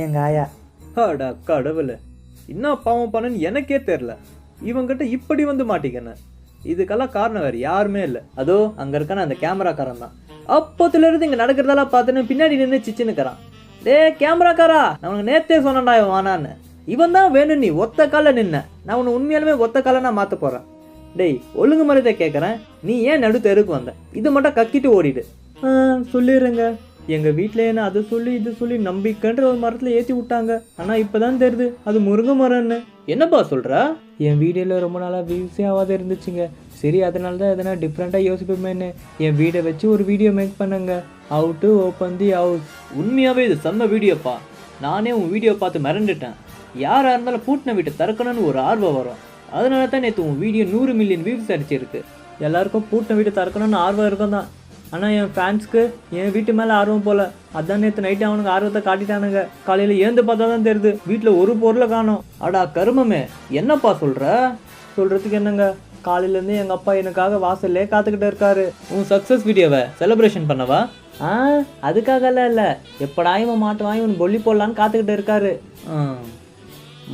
எங்கள் ஆயா. அடா கடவுளே, என்ன பாவம் பண்ணன்னு எனக்கே தெரில. இவங்கிட்ட இப்படி வந்து மாட்டிக்கண்ணே. இதுக்கெல்லாம் காரணம் வேறு யாருமே இல்லை. அதோ அங்கே இருக்கான அந்த கேமராக்காரன் தான். அப்போத்துலேருந்து இங்கே நடக்கிறதெல்லாம் பார்த்துன்னு பின்னாடி நின்று சிச்சுன்னுக்கிறான். டே கேமராக்காரா, நான் உனக்கு நேற்றே சொன்னேன்டா இவன் வானான்னு. இவன் தான் வேணும், நீ ஒத்த காலில் நின்ன. நான் உன்னை உண்மையாலுமே ஒத்த காலை நான் மாற்ற போகிறேன். டேய் ஒழுங்கு மரியாதை கேட்குறேன், நீ ஏன் நடு தெருக்கு வந்த? இது மட்டும் கக்கிட்டு ஓடிடு. சொல்லிடுறேங்க, எங்கள் வீட்டில் என்ன அதை சொல்லி இது சொல்லி நம்பிக்கைன்ற ஒரு மரத்தில் ஏற்றி விட்டாங்க. ஆனால் இப்போ தான் தெரியுது அது முருங்கை மரம்னு. என்னப்பா சொல்கிற? என் வீடியோவில் ரொம்ப நாளாக வியூஸே ஆகாத இருந்துச்சுங்க. சரி அதனால தான் எதனா டிஃப்ரெண்ட்டாக யோசிப்போமேன்னு என் வீடை வச்சு ஒரு வீடியோ மேக் பண்ணுங்க. How to open the house. உண்மையாகவே இது செம்ம வீடியோப்பா. நானே உன் வீடியோ பார்த்து மிரண்டுட்டேன். யாராக இருந்தாலும் பூட்டின வீட்டை திறக்கணும்னு ஒரு ஆர்வம் வரும். அதனால தான் நேற்று உன் வீடியோ 100 மில்லியன் வியூஸ் அடிச்சிருக்கு. எல்லாருக்கும் பூட்டின வீட்டை திறக்கணும்னு ஆர்வம் இருக்கும் தான். ஆனால் என் ஃபேன்ஸ்க்கு என் வீட்டு மேலே ஆர்வம் போல். அதான் நேற்று நைட்டு அவனுக்கு ஆர்வத்தை காட்டிட்டானுங்க. காலையில் ஏந்து பார்த்தா தான் தெரியுது வீட்டில் ஒரு பொருளை காணோம். அடா கருமமே, என்னப்பா சொல்கிற? சொல்கிறதுக்கு என்னங்க, காலையிலேருந்து எங்கள் அப்பா எனக்காக வாசல்லே காத்துக்கிட்டு இருக்காரு. உன் சக்ஸஸ் வீடியோவை செலிப்ரேஷன் பண்ணவா? அதுக்காகலாம் இல்லை, எப்படா இவன் மாட்டுவான் இவன் பொல்லி போடலான்னு காத்துக்கிட்டு இருக்காரு.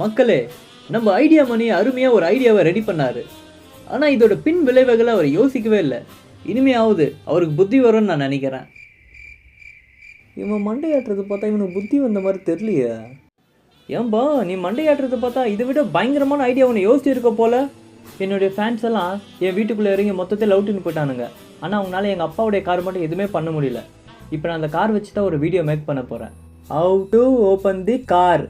மக்களே, நம்ம ஐடியா மணி அருமையாக ஒரு ஐடியாவை ரெடி பண்ணார். ஆனால் இதோட பின் விளைவுகளை அவர் யோசிக்கவே இல்லை. இனிமையாவது அவருக்கு புத்தி வரும்னு நான் நினைக்கிறேன். இவன் மண்டையாட்டுறது பார்த்தா இவனுக்கு புத்தி வந்த மாதிரி தெரியலையே. ஏன்பா நீ மண்டையாட்டுறது பார்த்தா இதை விட பயங்கரமான ஐடியா ஒன்று யோசிச்சிருக்க போல. என்னுடைய ஃபேன்ஸ் எல்லாம் என் வீட்டுக்குள்ளே இறங்கி மொத்தத்தில் அவுட்டுன்னு போயிட்டானுங்க. ஆனால் அவங்களால எங்கள் அப்பாவுடைய கார் மட்டும் எதுவுமே பண்ண முடியல. இப்போ நான் அந்த கார் வச்சு தான் ஒரு வீடியோ மேக் பண்ண போகிறேன். How to open the car.